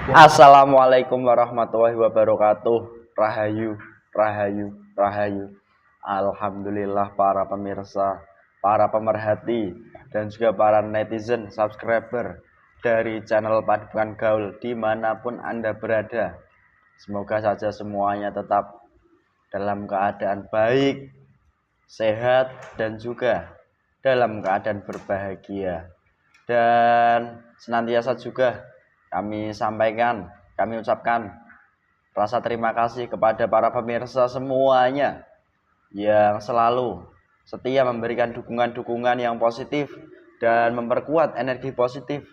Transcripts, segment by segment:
Assalamualaikum warahmatullahi wabarakatuh. Rahayu, rahayu, rahayu. Alhamdulillah para pemirsa, para pemerhati, dan juga para netizen subscriber dari channel Padukan Gaul dimanapun Anda berada. Semoga saja semuanya tetap dalam keadaan baik, sehat, dan juga dalam keadaan berbahagia. Dan senantiasa juga kami ucapkan rasa terima kasih kepada para pemirsa semuanya yang selalu setia memberikan dukungan-dukungan yang positif dan memperkuat energi positif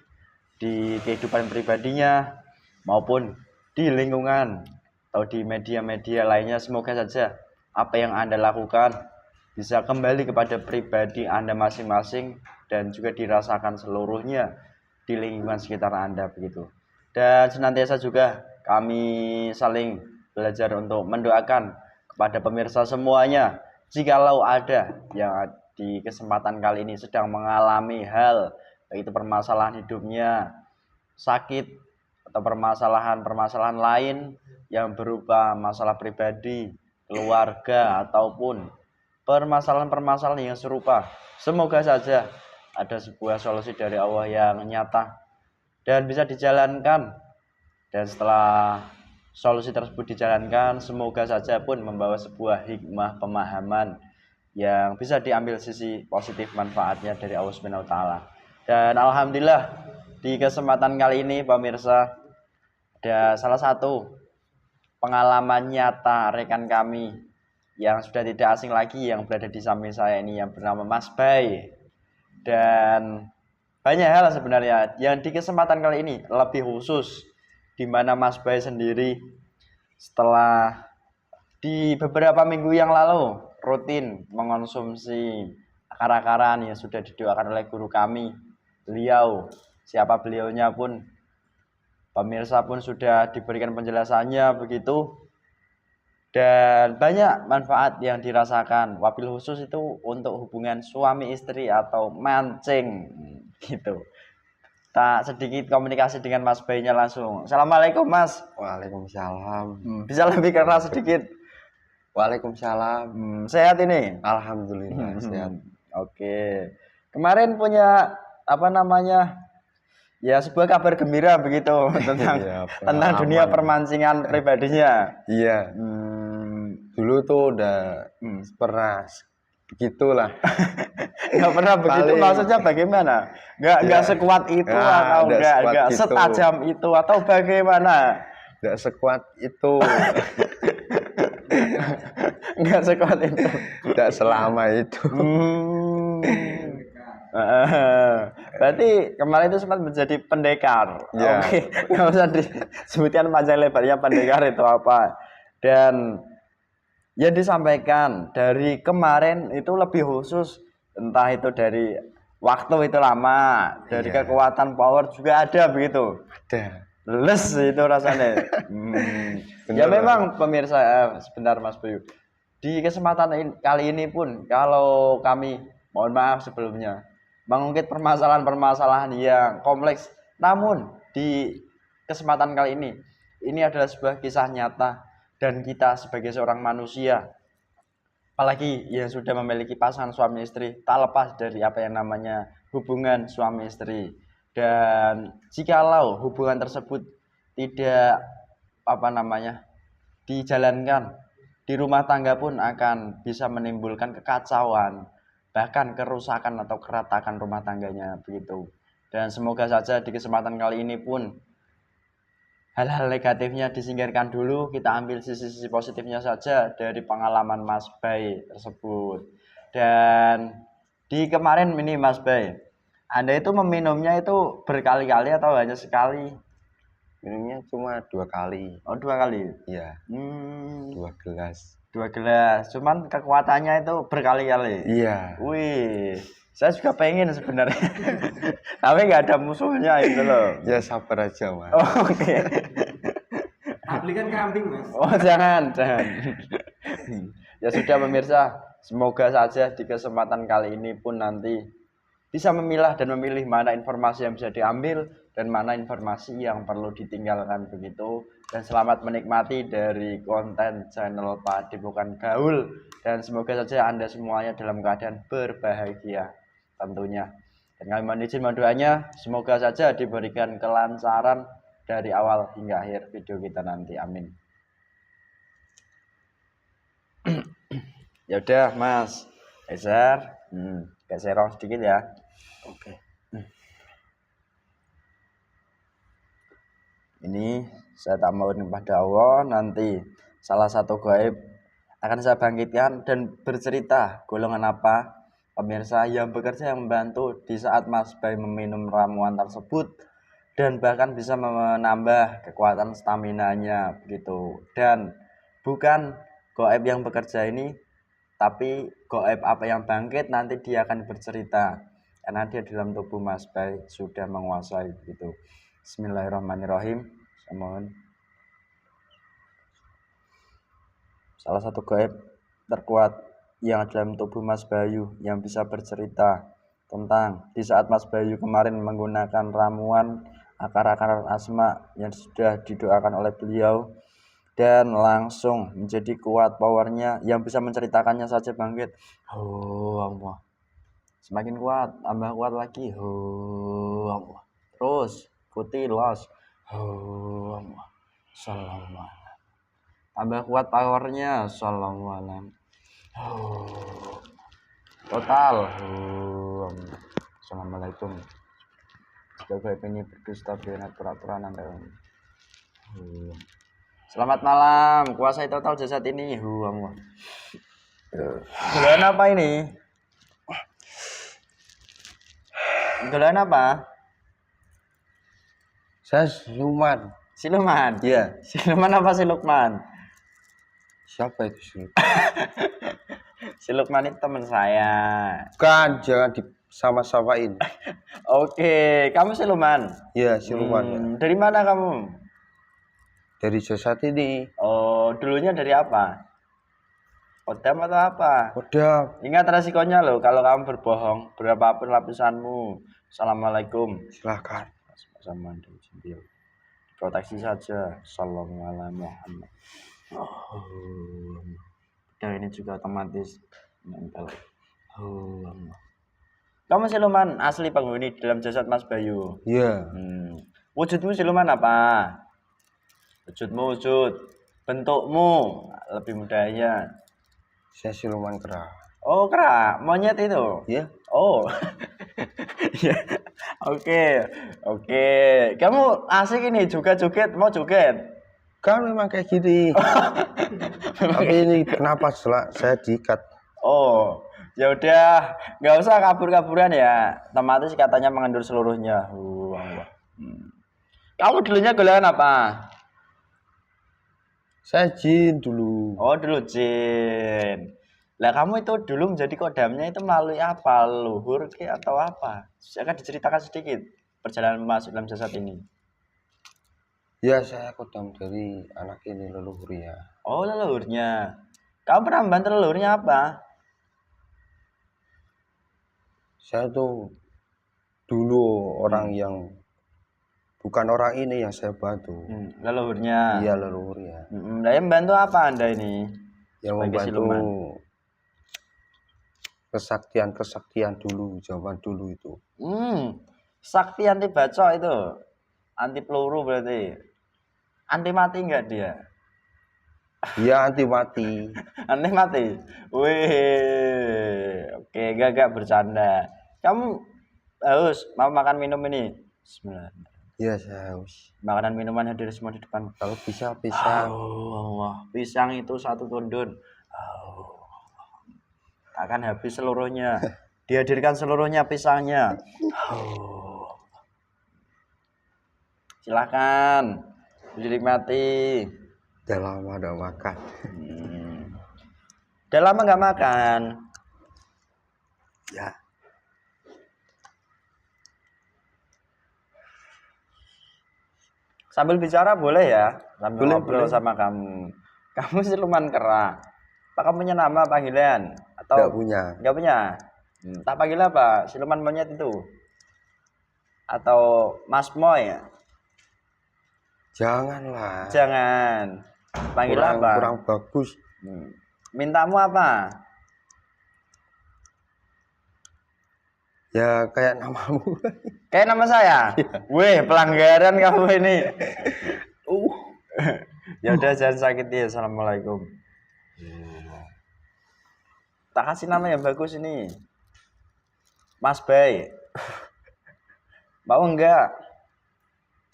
di kehidupan pribadinya maupun di lingkungan atau di media-media lainnya. Semoga saja apa yang Anda lakukan bisa kembali kepada pribadi Anda masing-masing dan juga dirasakan seluruhnya di lingkungan sekitar Anda begitu. Dan senantiasa juga kami saling belajar untuk mendoakan kepada pemirsa semuanya jikalau ada yang di kesempatan kali ini sedang mengalami hal yaitu permasalahan hidupnya, sakit atau permasalahan-permasalahan lain yang berupa masalah pribadi, keluarga ataupun permasalahan-permasalahan yang serupa. Semoga saja ada sebuah solusi dari Allah yang nyata dan bisa dijalankan. Dan setelah solusi tersebut dijalankan, semoga saja pun membawa sebuah hikmah pemahaman yang bisa diambil sisi positif manfaatnya dari Allah Subhanahu wa taala. Dan alhamdulillah di kesempatan kali ini pemirsa ada salah satu pengalaman nyata rekan kami yang sudah tidak asing lagi yang berada di samping saya ini yang bernama Mas Bay. Dan banyak hal sebenarnya yang di kesempatan kali ini lebih khusus di mana Mas Bay sendiri setelah di beberapa minggu yang lalu rutin mengonsumsi akar-akaran yang sudah didoakan oleh guru kami. Beliau, siapa beliaunya pun pemirsa pun sudah diberikan penjelasannya begitu. Dan banyak manfaat yang dirasakan. Wabil khusus itu untuk hubungan suami istri atau mancing gitu. Tak sedikit komunikasi dengan Mas Baynya langsung. Assalamualaikum Mas. Waalaikumsalam. Bisa lebih keras sedikit. Waalaikumsalam. Sehat ini? Alhamdulillah sehat. Oke. Kemarin punya ya sebuah kabar gembira begitu tentang tentang dunia permancingan pribadinya. Iya. Dulu tuh udah pernah begitulah. Nggak pernah begitu, maksudnya bagaimana? Nggak sekuat itu atau nggak setajam itu atau bagaimana? Nggak sekuat itu. Nggak sekuat itu. Nggak selama itu. Berarti kemarin itu sempat menjadi pendekar. Ya. Oke, nggak usah disebutkan panjang lebarnya pendekar itu apa. Dan yang disampaikan dari kemarin itu lebih khusus, entah itu dari waktu itu lama, dari kekuatan power juga ada begitu. Ada. Les itu rasanya. Ya memang pemirsa, sebentar Mas Bayu. Di kesempatan kali ini pun kalau kami mohon maaf sebelumnya mengungkit permasalahan-permasalahan yang kompleks, namun di kesempatan kali ini adalah sebuah kisah nyata dan kita sebagai seorang manusia, apalagi yang sudah memiliki pasangan suami istri, tak lepas dari apa yang namanya hubungan suami istri. Dan jikalau hubungan tersebut tidak dijalankan di rumah tangga pun akan bisa menimbulkan kekacauan, bahkan kerusakan atau keretakan rumah tangganya begitu. Dan semoga saja di kesempatan kali ini pun hal-hal negatifnya disingkirkan dulu, kita ambil sisi-sisi positifnya saja dari pengalaman Mas Bay tersebut. Dan di kemarin ini Mas Bay, Anda itu meminumnya itu berkali-kali atau hanya sekali? Minumnya cuma 2 kali. Oh 2 kali? Iya. 2 gelas. 2 gelas, cuman kekuatannya itu berkali-kali. Iya. Wih, saya juga pengen sebenarnya. Tapi nggak ada musuhnya itu loh. Ya sabar aja Mas. Oh, oke. Belikan kambing Mas. Oh jangan. Ya sudah pemirsa, semoga saja di kesempatan kali ini pun nanti bisa memilah dan memilih mana informasi yang bisa diambil dan mana informasi yang perlu ditinggalkan begitu. Dan selamat menikmati dari konten channel Padepokan Gaul, dan semoga saja Anda semuanya dalam keadaan berbahagia tentunya. Dan kami mohon izin mendoanya, semoga saja diberikan kelancaran dari awal hingga akhir video kita nanti. Amin. Ya udah Mas, geser, geser sedikit ya. Oke. Ini saya tak mau kepada Allah, nanti salah satu gaib akan saya bangkitkan dan bercerita golongan apa pemirsa yang bekerja, yang membantu di saat Mas Bay meminum ramuan tersebut, dan bahkan bisa menambah kekuatan stamina-nya begitu. Dan bukan gaib yang bekerja ini, tapi gaib apa yang bangkit nanti dia akan bercerita karena dia dalam tubuh Mas Bay sudah menguasai begitu. Bismillahirrahmanirrahim. Saya mohon. Salah satu gaib terkuat yang dalam tubuh Mas Bayu yang bisa bercerita tentang di saat Mas Bayu kemarin menggunakan ramuan akar-akar asma yang sudah didoakan oleh beliau, dan langsung menjadi kuat powernya yang bisa menceritakannya saja bangkit. Allah. Semakin kuat, tambah kuat lagi. Allah. Terus ikuti los. Allah. Sallallahu. Tambah kuat powernya. Sallallahu. Total. Assalamualaikum. Sebagai ini berdusta biar peraturan Anda. Selamat malam. Kuasai total jasad ini. Allah. Gelaran apa ini? Gelaran apa? Saya siluman. Siluman. Iya. Siluman apa si Lukman? Siapa itu siluman? Si Lukman itu teman saya. Kan jangan disama-samain. Oke, kamu siluman. Iya, siluman. Ya. Dari mana kamu? Dari jasad ini. Oh, dulunya dari apa? Kodam atau apa? Udah. Ingat resikonya loh kalau kamu berbohong, berapapun lapisanmu. Assalamualaikum. Silakan. Sama dengan proteksi saja. Assalamualaikum. Dan ini juga otomatis mental. Kamu siluman asli penghuni dalam jasad Mas Bayu. Iya. Wujudmu siluman apa? Wujud, bentukmu lebih mudahnya. Saya siluman kera. Oh, kera, monyet itu. Iya. Oh. Ya. Oke. Kamu asik ini juga joget, mau joget? Kan memang kayak gini. Tapi ini kenapa saya diikat? Oh, ya udah, nggak usah kabur-kaburan ya. Otomatis katanya mengendur seluruhnya. Kamu dulunya golongan apa? Saya jin dulu. Oh, dulu jin. Lah kamu itu dulu menjadi kodamnya itu melalui apa? Luhur ke atau apa? Akan diceritakan sedikit perjalanan masuk dalam jasad ini. Ya, saya kodam dari anak ini leluhur ya. Oh, leluhurnya. Kamu pernah membantu leluhurnya apa? Saya tuh dulu orang yang bukan orang ini yang saya bantu. Leluhurnya. Iya, leluhur ya. Nah, yang membantu apa Anda ini? Yang membantu siluman. Kesaktian dulu, zaman dulu itu. Sakti anti bacok itu. Anti peluru berarti. Anti mati enggak dia? Iya, anti mati. Anti mati. Wih. Oke, gak bercanda. Kamu haus mau makan minum ini? Bismillah. Iya, saya haus. Makanan minuman hadir semua di depan. Kalau bisa pisang. Allah. Pisang itu satu tundun. Akan habis seluruhnya. Dihadirkan seluruhnya pisangnya. Silakan dinikmati. Udah lama udah makan. Udah lama nggak makan. Ya. Sambil bicara boleh ya, sambil boleh, ngobrol boleh. sama kamu. Kamu siluman kera. Apa kamu punya nama panggilan? Atau Nggak punya. Nggak punya. Tak panggil apa? Siluman monyet itu. atau Mas Moy ya? Janganlah. Jangan. Panggil Kurang, apa? kurang bagus. Mintamu apa? Ya kayak namamu. Kayak nama saya. Weh, pelanggaran kamu ini. Ya udah jangan sakit ya. Assalamualaikum. Tak kasih nama yang bagus ini. Mas Bay. Mau enggak?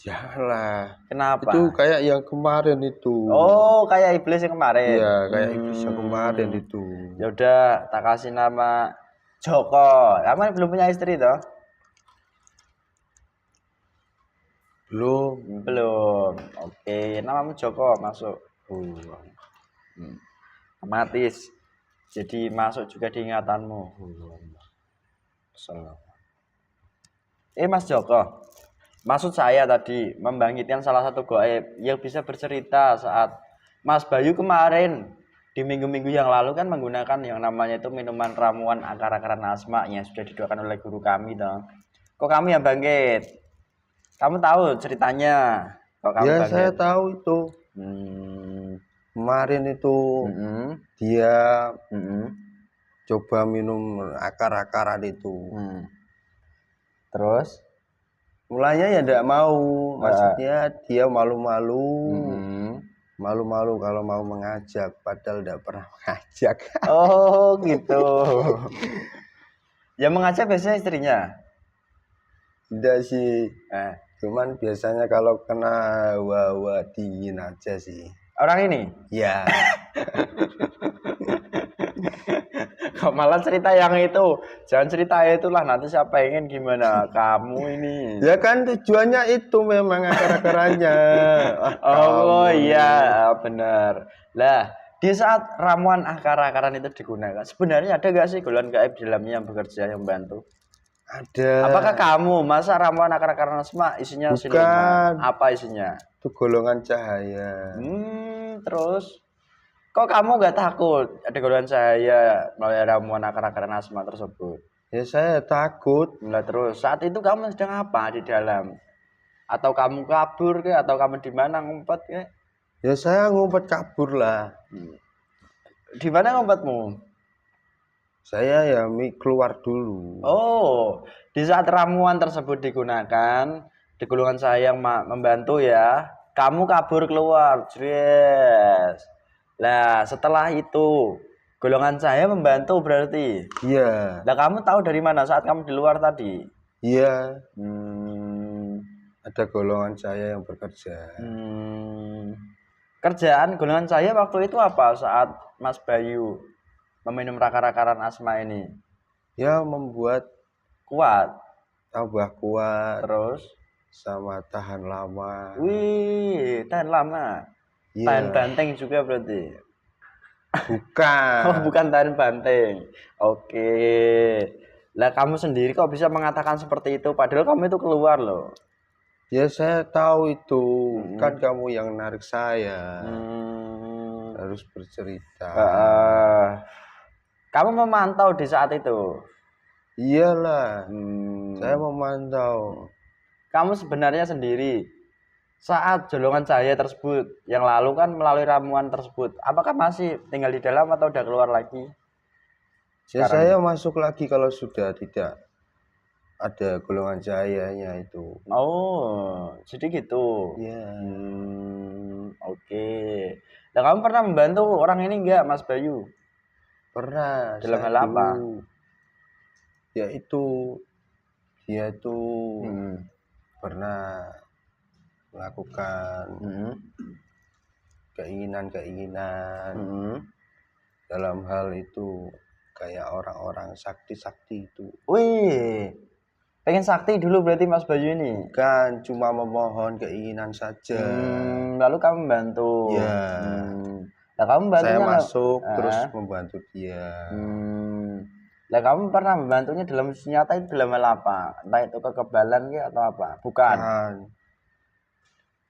Janganlah. Kenapa? Itu kayak yang kemarin itu. Oh, kayak iblis yang kemarin. Iya, kayak iblis yang kemarin itu. Ya udah, tak kasih nama Joko. Kamu belum punya istri toh? Belum. Belum. Oke, namamu Joko masuk. Otomatis. Jadi masuk juga di ingatanmu. Mas Joko. Maksud saya tadi membangkitkan salah satu gaib yang bisa bercerita saat Mas Bayu kemarin di minggu-minggu yang lalu kan menggunakan yang namanya itu minuman ramuan akar-akaran asma yang sudah didoakan oleh guru kami dong. Kok kamu yang bangkit? Kamu tahu ceritanya? Kok kamu Ya bangkit? saya tahu itu. Kemarin itu dia coba minum akar-akaran itu. Terus? Mulanya ya tidak mau, maksudnya dia malu-malu, malu-malu kalau mau mengajak, padahal tidak pernah mengajak. Oh gitu. Yang mengajak biasanya istrinya? Tidak sih, cuman biasanya kalau kena hawa-hawa dingin aja sih. Orang ini? Ya. Kok malah cerita yang itu? Jangan cerita itulah, nanti saya pengen gimana kamu ini. Ya kan tujuannya itu memang akar-akarannya. Oh iya benar. Lah di saat ramuan akar-akaran itu digunakan, sebenarnya ada gak sih golongan gaib di dalamnya yang bekerja yang membantu? Ada. Apakah kamu masa ramuan akar-akaran asma isinya Bukan. siluman? Apa isinya? Itu golongan cahaya. Terus kok kamu gak takut ada golongan cahaya melalui ramuan akar-akaran asma tersebut? Ya saya takut. Nah, terus saat itu kamu sedang apa di dalam? Atau kamu kabur ke? Atau kamu di mana ngumpet ke? Ya saya ngumpet kabur lah. Di mana ngumpetmu? Saya ya keluar dulu. Oh, di saat ramuan tersebut digunakan, di golongan saya yang membantu ya, kamu kabur keluar, yes. Nah, setelah itu golongan saya membantu berarti. Iya. Nah, kamu tahu dari mana saat kamu di luar tadi? Iya. Ada golongan saya yang bekerja. Kerjaan golongan saya waktu itu apa saat Mas Bayu meminum akar-akaran asma ini? Ya membuat Kuat. tambah kuat. Terus? Sama tahan lama. Wih, tahan lama. Iya. Tahan banteng juga berarti. Bukan. Oh, bukan tahan banteng. Oke. Lah kamu sendiri kok bisa mengatakan seperti itu padahal kamu itu keluar loh. Ya saya tahu itu. Kan kamu yang narik saya. Harus bercerita. Kamu memantau di saat itu? Iyalah. Saya memantau. Kamu sebenarnya sendiri saat golongan cahaya tersebut yang lalu kan melalui ramuan tersebut, apakah masih tinggal di dalam atau udah keluar lagi? Ya saya masuk lagi kalau sudah tidak ada golongan cahayanya itu. Oh, jadi gitu. Iya. Oke. Nah, kamu pernah membantu orang ini enggak, Mas Bayu? Pernah. Dalam hal apa? Ya itu dia itu pernah melakukan keinginan-keinginan dalam hal itu kayak orang-orang sakti-sakti itu. Wih, pengen sakti dulu berarti Mas Bayu ini? Bukan, cuma memohon keinginan saja. Lalu kamu membantu? Ya. Nah, kamu saya masuk terus membantu dia. Nah, kamu pernah membantunya dalam nyata itu dalam hal apa? Entah itu kekebalan ya atau apa? Bukan.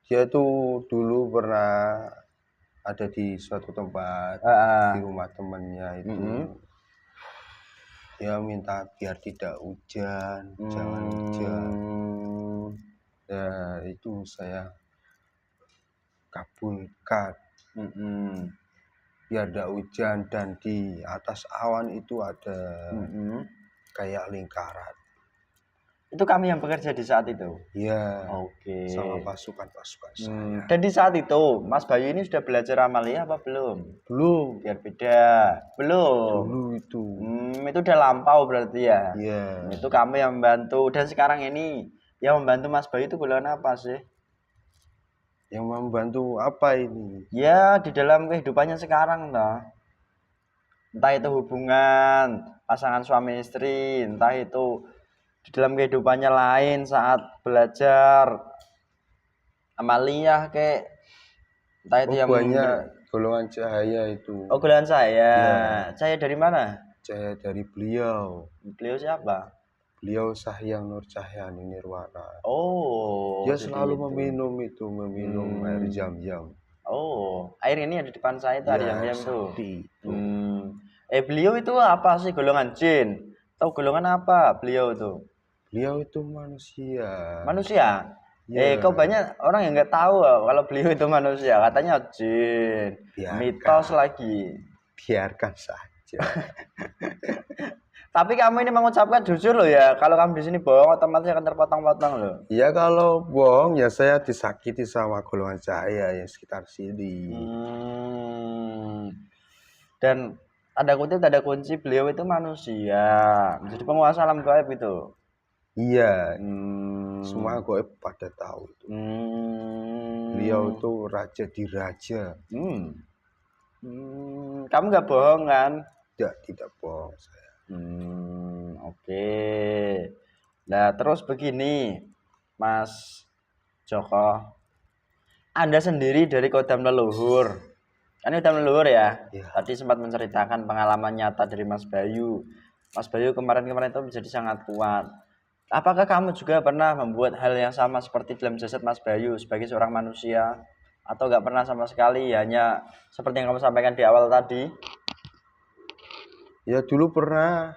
Dia tuh dulu pernah ada di suatu tempat di rumah temannya itu. Dia minta biar tidak hujan, jangan hujan. Ya itu saya kabulkan Mm-mm. biar ada hujan dan di atas awan itu ada Mm-mm. kayak lingkaran. Itu kami yang bekerja di saat itu. Ya, Oke. sama pasukan-pasukan saya. Dan di saat itu Mas Bayu ini sudah belajar amalia apa belum? Belum Biar beda. Belum. dulu itu. Itu udah lampau berarti ya. Iya. Itu kamu yang membantu. Dan sekarang ini yang membantu Mas Bayu itu golongan apa sih? Yang membantu apa ini? Ya di dalam kehidupannya sekarang toh. Entah itu hubungan pasangan suami istri, entah itu di dalam kehidupannya lain saat belajar amalia kayak entah itu yang Banyak golongan cahaya itu. Oh, golongan saya. Ya. Saya dari mana? Cahaya dari beliau. Beliau siapa? Beliau Sahyang Nur Cahyani Nirwana. Oh, Dia jadi selalu itu. meminum air jam-jam. Oh, air ini yang di depan saya itu Ya, ada yang tuh. sakti itu. Beliau itu apa sih, golongan jin? Atau golongan apa beliau itu? Beliau itu manusia. Manusia? Ya. Kok banyak orang yang nggak tahu kalau beliau itu manusia. Katanya jin. Biarkan. Mitos lagi. Biarkan saja. Tapi kamu ini mengucapkan jujur loh ya. Kalau kamu di sini bohong otomatis akan terpotong-potong loh. Ya kalau bohong ya saya disakiti sama golongan cahaya yang sekitar sini. Dan tanda kunci beliau itu manusia. Jadi penguasa alam gaib itu. Iya. Semua gaib pada tahu itu. Beliau itu raja di raja. Kamu nggak bohong kan? Tidak bohong saya. Oke. Nah terus begini, Mas Joko, Anda sendiri dari kodam leluhur, kan kodam leluhur ya? Tadi sempat menceritakan pengalaman nyata dari Mas Bayu. Mas Bayu kemarin-kemarin itu menjadi sangat kuat. Apakah kamu juga pernah membuat hal yang sama seperti dalam jasad Mas Bayu sebagai seorang manusia? Atau nggak pernah sama sekali, hanya seperti yang kamu sampaikan di awal tadi? Ya dulu pernah.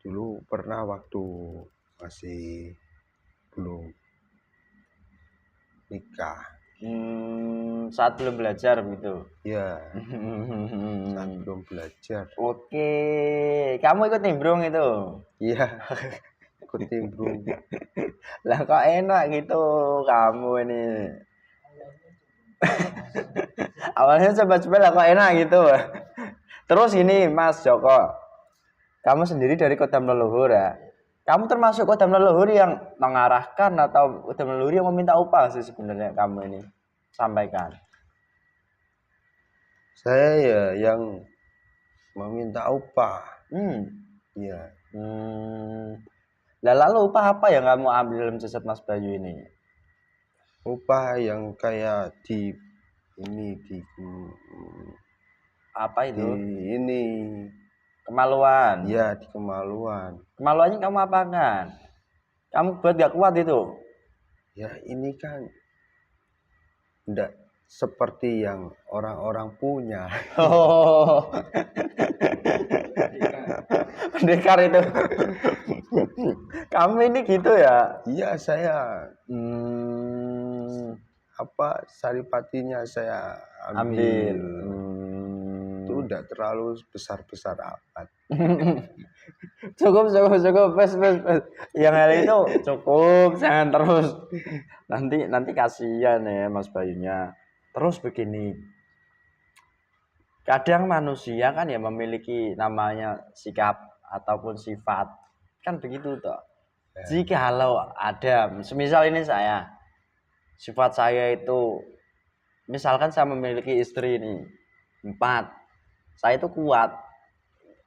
Dulu pernah waktu masih belum nikah. Saat belum belajar begitu? Ya. Saat belum belajar. Oke. Kamu ikut nimbrung itu? Iya. Ikut nimbrung. Lah kok enak gitu kamu ini. Awalnya coba-coba lah kok enak gitu. Terus ini Mas Joko, kamu sendiri dari kodam leluhur ya. Kamu termasuk kodam leluhur yang mengarahkan atau kodam leluhur yang meminta upah sih sebenarnya kamu ini sampaikan? Saya ya yang meminta upah. Iya. Lah lalu upah apa yang kamu ambil dalam jasad Mas Bayu ini? Upah yang kayak di apa itu? Di ini Kemaluan. Ya, di kemaluan. Kemaluannya kamu apakan? Kamu buat gak kuat itu? Ya ini kan enggak seperti yang orang-orang punya. Oh. Pendekar itu. Kamu ini gitu ya? Iya, saya saripatinya saya ambil. Itu udah terlalu besar-besar amat. Cukup. Pes. Yang hal itu cukup, jangan terus. Nanti kasihan ya Mas Bayunya. Terus begini. Kadang manusia kan ya memiliki namanya sikap ataupun sifat. Kan begitu toh. Jikalau ada, semisal ini sifat saya itu, misalkan saya memiliki istri ini 4, saya itu kuat.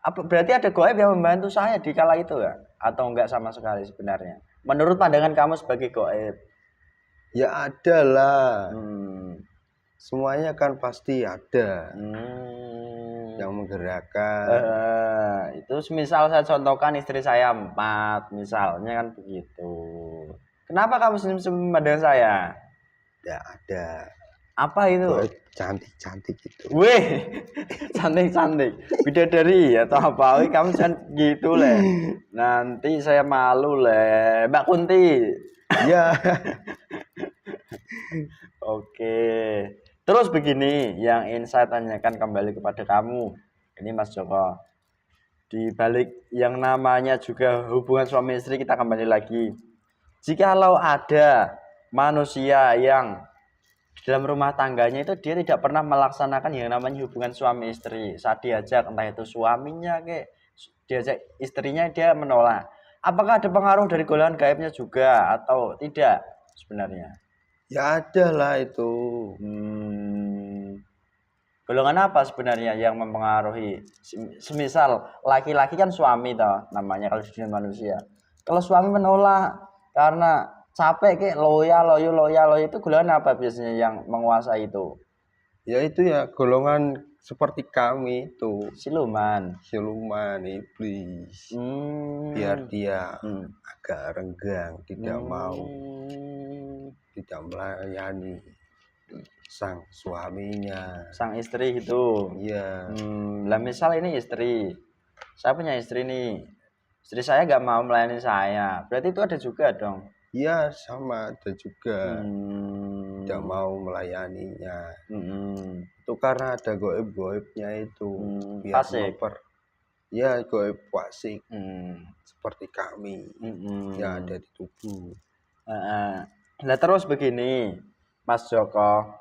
Berarti ada gaib yang membantu saya di kala itu ya? Atau enggak sama sekali sebenarnya? Menurut pandangan kamu sebagai gaib? Ya ada lah. Semuanya kan pasti ada yang menggerakkan. Itu misal saya contohkan istri saya 4, misalnya kan begitu. Kenapa kamu senyum-senyum dengan saya? Ya ada. Apa itu? Cantik gitu. Wih, cantik. Bidadari atau apa? Kamu jangan gitu leh. Nanti saya malu leh. Mbak Kunti. Ya, Oke. Terus begini, yang ingin saya tanyakan kembali kepada kamu. Ini Mas Joko. Di balik yang namanya juga hubungan suami istri, kita kembali lagi. Jikalau ada manusia yang di dalam rumah tangganya itu dia tidak pernah melaksanakan yang namanya hubungan suami istri. Saat diajak entah itu suaminya diajak istrinya dia menolak. Apakah ada pengaruh dari golongan gaibnya juga atau tidak sebenarnya? ya ada lah itu. Golongan apa sebenarnya yang mempengaruhi? Semisal laki-laki kan suami toh namanya kalau di dunia manusia. Kalau suami menolak karena capek kayak loyo itu golongan apa biasanya yang menguasai itu? Ya itu ya golongan seperti kami itu. Siluman. Siluman iblis. Biar dia agak renggang, tidak melayani sang suaminya. Sang istri itu. Iya. Lah misal ini istri. Saya punya istri nih. Istri saya nggak mau melayani saya. Berarti itu ada juga dong. Iya, sama ada juga. Tidak mau melayaninya. Itu karena ada goib-goibnya itu. Biar Fasik. Ya, goib fasik. Seperti kami yang ada di tubuh. Nah terus begini, Mas Joko.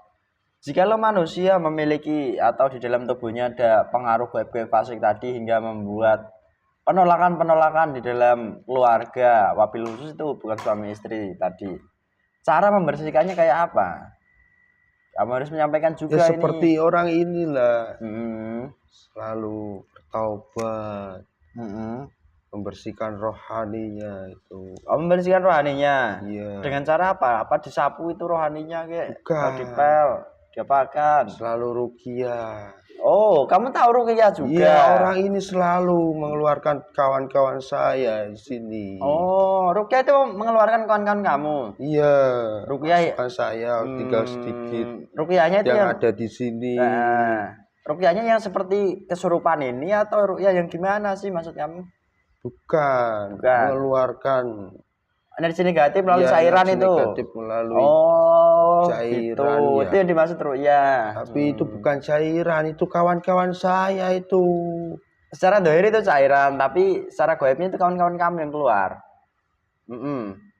Jikalau manusia memiliki atau di dalam tubuhnya ada pengaruh goib-goib fasik tadi hingga membuat penolakan-penolakan di dalam keluarga, wabil khusus itu bukan suami istri tadi. Cara membersihkannya kayak apa? Kamu harus menyampaikan juga ya, seperti ini. Orang inilah selalu bertaubat, membersihkan rohaninya itu. Membersihkan rohaninya. Iya. Dengan cara apa? Apa disapu itu rohaninya kayak? Bukan. Dipel, diapakan? Selalu ruqyah. Oh, kamu tahu ruqyah juga? Iya, orang ini selalu mengeluarkan kawan-kawan saya di sini. Oh, ruqyah itu mengeluarkan kawan-kawan kamu? Iya. Ruqyah saya tinggal sedikit. Ruqyahnya itu yang ada di sini. Ruqyahnya yang seperti kesurupan ini atau ruqyah yang gimana sih maksud kamu? Bukan. Mengeluarkan energi negatif melalui cairan itu. Negatif melalui cairan. Itu yang dimaksud ruqyah. Tapi itu bukan cairan, itu kawan-kawan saya itu. Secara dohir itu cairan, tapi secara goibnya itu kawan-kawan kamu yang keluar.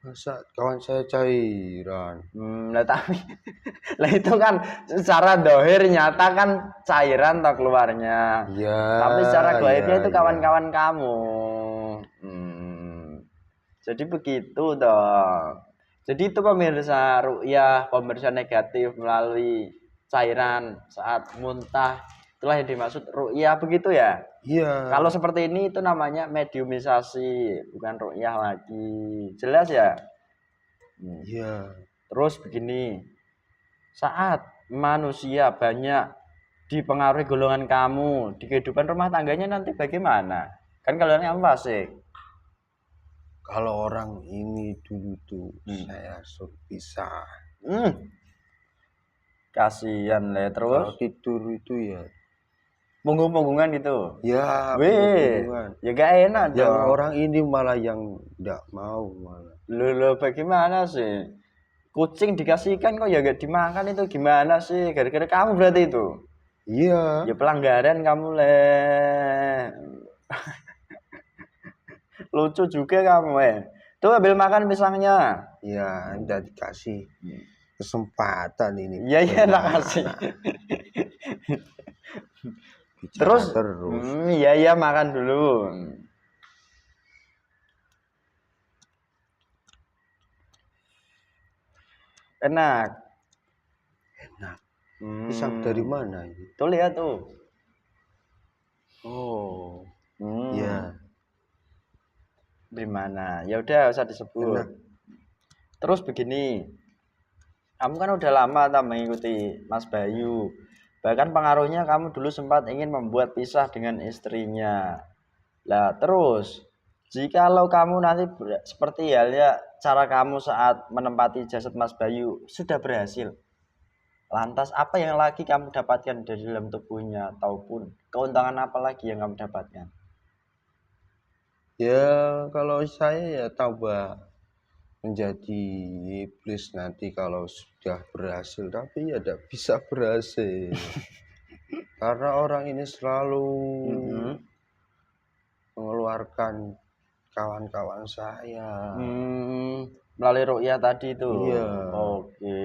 Masa kawan saya cairan? Nah tapi, lah itu kan secara dohir nyata kan cairan tak keluarnya. Ya. Tapi secara goibnya itu kawan-kawan kamu. Jadi begitu dong. Jadi itu pemirsa ruqyah, pemirsa negatif melalui cairan saat muntah. Itulah yang dimaksud ruqyah begitu ya? Iya. Kalau seperti ini itu namanya mediumisasi, bukan ruqyah lagi. Jelas ya? Iya. Terus begini. Saat manusia banyak dipengaruhi golongan kamu, di kehidupan rumah tangganya nanti bagaimana? Kan kalian yang fasik. Kalau orang ini dulu tuh saya suruh pisah. Kasihan lah terus. Kalau tidur itu ya punggung-punggungan gitu. Ya, punggungan. Ya gak enak dong. Yang orang ini malah yang enggak mau malah. Loh, bagaimana sih? Kucing dikasihkan kok ya gak dimakan itu gimana sih? Gara-gara kamu berarti itu. Iya. Ya pelanggaran kamu leh. Lucu juga kamu Tuh ambil makan pisangnya. Ya, udah dikasih kesempatan ini. Iya tak kasih. Terus. Iya makan dulu. Enak. Pisang dari mana ini? Tuh lihat tuh. Oh. Iya. Dari mana? Ya udah usah disebut. Terus begini. Kamu kan udah lama mengikuti Mas Bayu. Bahkan pengaruhnya kamu dulu sempat ingin membuat pisah dengan istrinya. Lah terus, jikalau kamu nanti seperti halnya cara kamu saat menempati jasad Mas Bayu sudah berhasil. Lantas apa yang lagi kamu dapatkan dari dalam tubuhnya ataupun keuntungan apa lagi yang kamu dapatkan? Ya kalau saya ya tambah menjadi iblis nanti kalau sudah berhasil, tapi ya tidak bisa berhasil. Karena orang ini selalu mengeluarkan kawan-kawan saya. Melalui ruqyah tadi itu. Iya. Oke.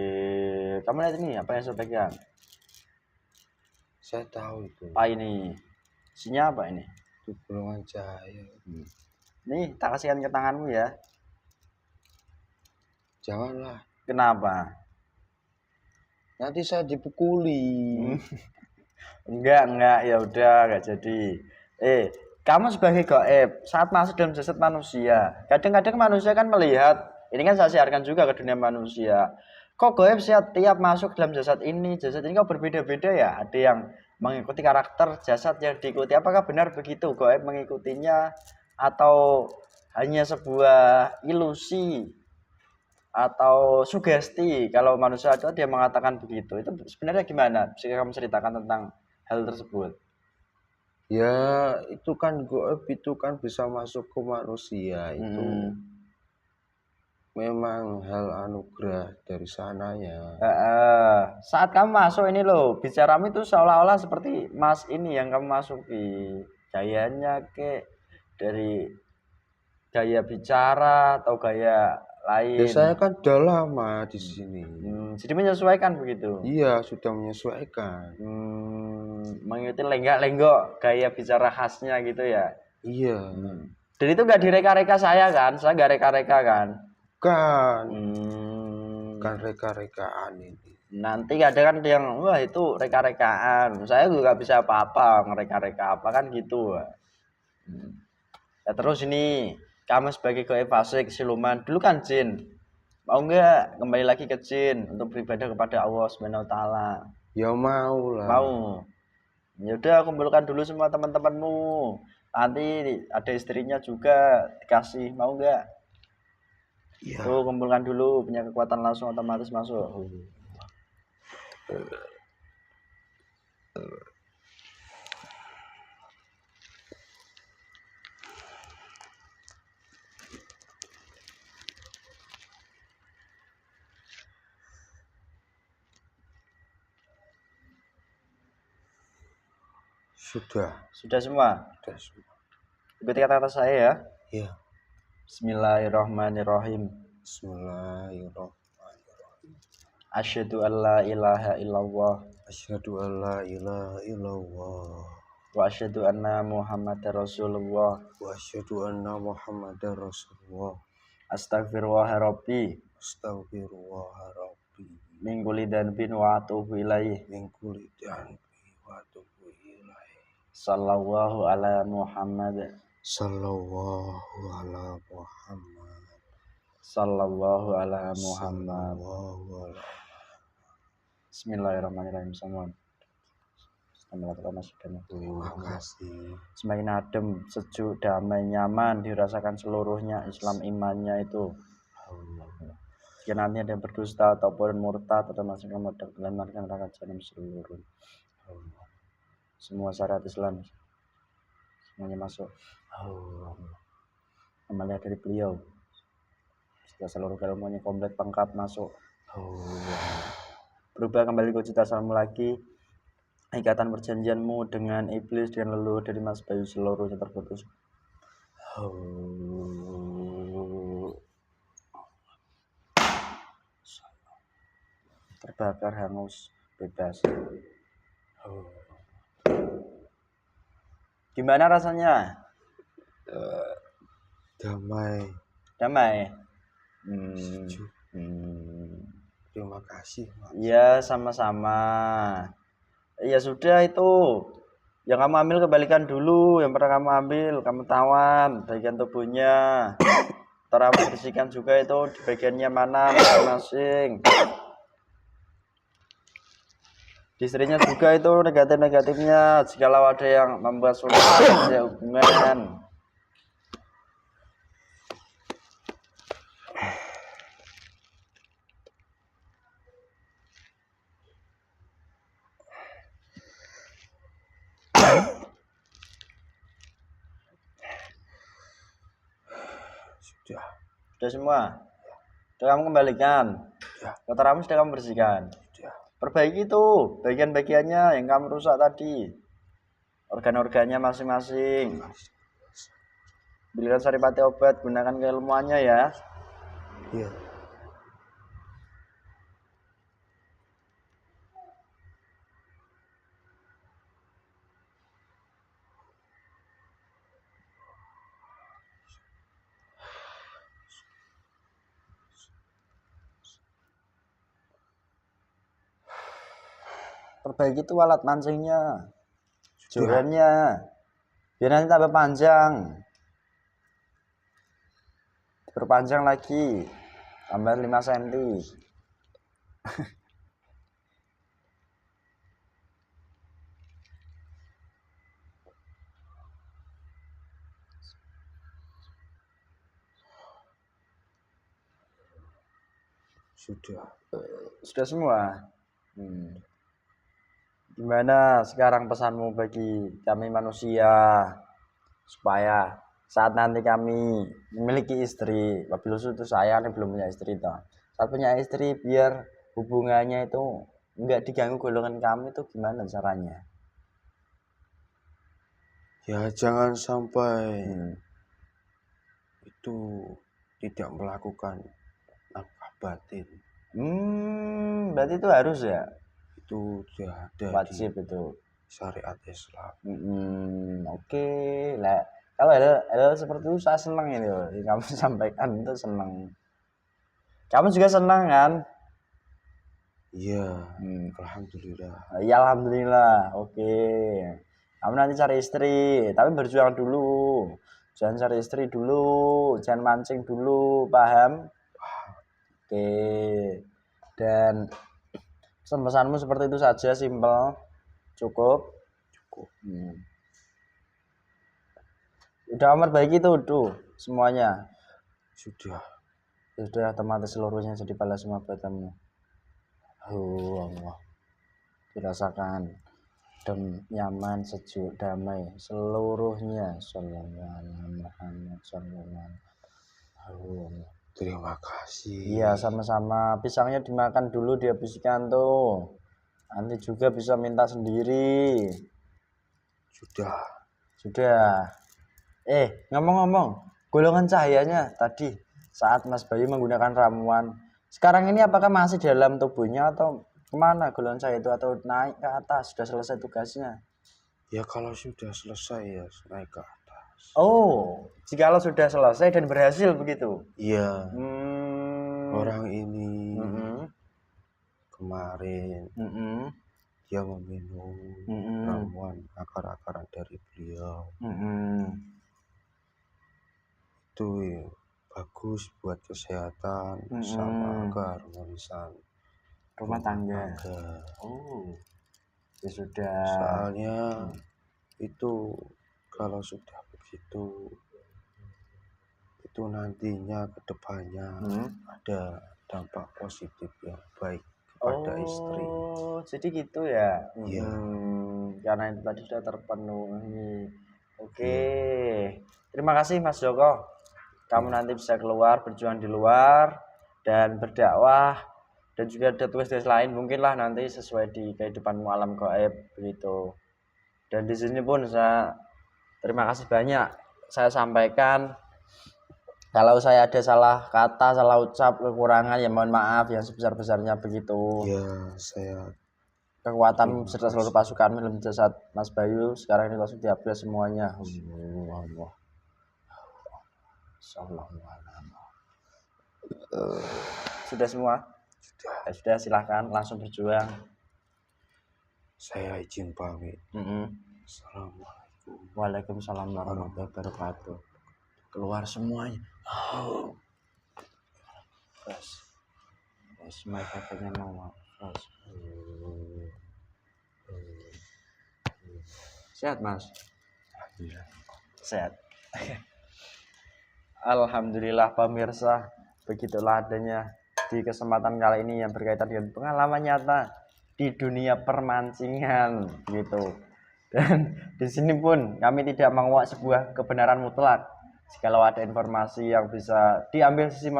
Kamu lihat ini apa yang saya pegang? Saya tahu itu. Apa ini? Isinya apa ini? Itu golongan cahaya. Nih, tak kasihkan ke tanganmu ya. Janganlah. Kenapa? Nanti saya dipukuli. Enggak, ya udah, enggak jadi. Kamu sebagai gaib saat masuk dalam jasad manusia, kadang-kadang manusia kan melihat, ini kan saya siarkan juga ke dunia manusia. Kok gaib setiap masuk dalam jasad ini kok berbeda-beda ya? Ada yang mengikuti karakter jasad yang diikuti. Apakah benar begitu gaib mengikutinya atau hanya sebuah ilusi atau sugesti? Kalau manusia itu dia mengatakan begitu, itu sebenarnya gimana? Bisa kamu ceritakan tentang hal tersebut? Ya itu kan gaib itu kan bisa masuk ke manusia itu memang hal anugerah dari sananya. Saat kamu masuk ini loh, bicaramu itu seolah-olah seperti Mas ini yang kamu masuki, gayanya dari gaya bicara atau gaya lain. Ya saya kan udah lama di sini. Jadi menyesuaikan begitu. Iya, sudah menyesuaikan. Mengikuti lenggak-lenggok gaya bicara khasnya gitu ya. Iya. Dan itu nggak direka-reka saya kan? Saya nggak reka-reka kan? Kan reka-rekaan ini. Nanti kadang kan yang wah itu reka-rekaan. Saya juga nggak bisa apa-apa ngereka-reka apa kan gitu. Ya terus ini kamu sebagai gaib fasik siluman dulu kan jin. Mau nggak kembali lagi ke jin untuk beribadah kepada Allah Subhanahu wa taala? Ya mau lah. Mau. Ya udah kumpulkan dulu semua teman-temanmu. Nanti ada istrinya juga dikasih, mau nggak? Ya. Tuh kumpulkan dulu, punya kekuatan langsung otomatis masuk. Sudah semua. Ikuti kata-kata saya ya. Iya. Bismillahirrahmanirrahim. Asyhadu an la ilaha illallah. Asyhadu an la ilaha illallah. Wa asyhadu anna Muhammadar Rasulullah. Wa asyhadu anna Muhammadar Rasulullah. Astagfirullah Rabbi. Astagfirullah Rabbi. Min kulli dhanbin wa atubu ilaih. Min kulli dhanbin wa atubu ilaih. Sallallahu ala Muhammad. Sallallahu ala Muhammad. Sallallahu ala Muhammad. Bismillahirrahmanirrahim semua. Terima kasih. Semakin adem, sejuk, damai, nyaman dirasakan seluruhnya Islam imannya itu. Jika nanti ada yang berdusta ataupun murtad atau masukkan modal dilemparkan neraka jahanam seluruh. Semua syariat Islam semuanya masuk. Amalia dari beliau. Setelah seluruh ilmunya komplit lengkap masuk. Berubah kembali ke cita asalmu lagi. Ikatan perjanjianmu dengan iblis, dengan leluhur dari Mas Bayu seluruhnya terputus. Terbakar, hangus, bebas. Gimana rasanya? Damai. Sejuk. Terima kasih, Mas. Ya, sama-sama. Ya sudah itu. Yang kamu ambil kembalikan dulu. Yang pernah kamu ambil, kamu tawan bagian tubuhnya. Ntar kamu bersihkan juga itu di bagiannya mana masing-masing. Di istrinya juga itu negatif-negatifnya. Jikalau ada yang membuat sulit hubungan. Sudah semua. Sudah kamu kembalikan. Ya. Kotoranmu sudah kamu bersihkan. Ya. Perbaiki itu bagian-bagiannya yang kamu rusak tadi. Organ-organnya masing-masing. Belikan Saripati obat, gunakan keilmuannya ya. Iya. Perbaiki itu alat mancingnya, Sudah. jorannya, biar nanti tambah panjang. Perpanjang lagi, tambah 5 cm. Sudah semua. Gimana sekarang pesanmu bagi kami manusia supaya saat nanti kami memiliki istri, wabil khusus itu saya nih belum punya istri toh. Saat punya istri biar hubungannya itu enggak diganggu golongan kami itu gimana caranya? Ya jangan sampai itu tidak melakukan nafkah batin. Berarti itu harus ya? Itu sudah ada Wajib di itu. syariat Islam. Oke. Lah, kalau hal seperti itu saya senang ini loh. Yang kamu sampaikan itu senang. Kamu juga senang kan? Iya. Alhamdulillah. Ya alhamdulillah. Oke. Kamu nanti cari istri, tapi berjuang dulu. Jangan cari istri dulu, jangan mancing dulu, paham? Oke. Dan pesan-pesanmu seperti itu saja, simpel. Cukup. Udah Amar baik itu tuh semuanya. Sudah Otomatis seluruhnya jadi balas semua buatanmu. Allah. Dirasakan nyaman, sejuk, damai seluruhnya. Sallallahu alaihi Muhammad sallallahu. Terima kasih. Iya, sama-sama. Pisangnya dimakan dulu, dihabiskan tuh. Nanti juga bisa minta sendiri. Sudah. Ngomong-ngomong, golongan cahayanya tadi saat Mas Bayu menggunakan ramuan. Sekarang ini apakah masih dalam tubuhnya atau kemana golongan cahaya itu, atau naik ke atas, sudah selesai tugasnya? Ya kalau sudah selesai ya naik ke atas. Oh, jikalau sudah selesai dan berhasil begitu? Iya. Orang ini kemarin dia meminum ramuan akar-akaran dari beliau. Itu ya, bagus buat kesehatan sama keharmonisan rumah tangga. Oh, ya sudah. Soalnya itu kalau sudah begitu itu nantinya ke depannya ada dampak positif yang baik kepada istri. Oh, jadi gitu ya? Iya. Karena itu tadi sudah terpenuhi. Oke. Terima kasih Mas Joko. Kamu nanti bisa keluar, berjuang di luar dan berdakwah, dan juga ada tugas-tugas lain mungkinlah nanti sesuai di kehidupanmu alam gaib begitu. Dan di sini pun saya terima kasih banyak saya sampaikan. Kalau saya ada salah kata, salah ucap, kekurangan ya mohon maaf yang sebesar-besarnya begitu. Ya, saya kekuatan serta seluruh pasukan dalam jasad Mas Bayu sekarang ini langsung diupgrade semuanya. Allah. Sudah semua? Sudah, silahkan langsung berjuang. Saya izin pamit. Assalamualaikum. Waalaikumsalam warahmatullahi wabarakatuh. Keluar semuanya. Mic efeknya mau. Sehat Mas? Alhamdulillah. Sehat. Alhamdulillah pemirsa, begitulah adanya di kesempatan kali ini yang berkaitan dengan pengalaman nyata di dunia permancingan gitu. Dan di sini pun kami tidak menguak sebuah kebenaran mutlak. Jikalau ada informasi yang bisa diambil sisi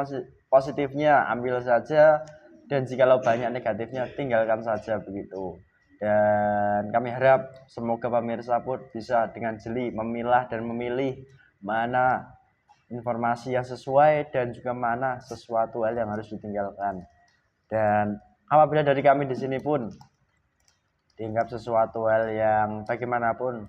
positifnya ambil saja, dan jikalau banyak negatifnya tinggalkan saja begitu. Dan kami harap semoga pemirsa pun bisa dengan jeli memilah dan memilih mana informasi yang sesuai dan juga mana sesuatu hal yang harus ditinggalkan. Dan apabila dari kami di sini pun dianggap sesuatu hal yang bagaimanapun,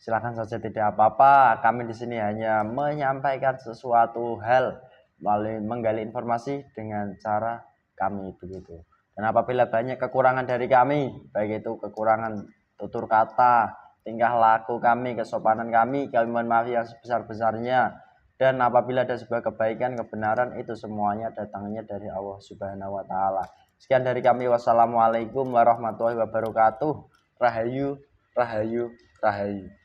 silakan saja, tidak apa-apa. Kami di sini hanya menyampaikan sesuatu hal melalui menggali informasi dengan cara kami begitu. Dan apabila banyak kekurangan dari kami, baik itu kekurangan tutur kata, tingkah laku kami, kesopanan kami mohon maaf yang sebesar-besarnya. Dan apabila ada sebuah kebaikan, kebenaran, itu semuanya datangnya dari Allah Subhanahu wa Ta'ala. Sekian dari kami. Wassalamualaikum warahmatullahi wabarakatuh. Rahayu, rahayu, rahayu.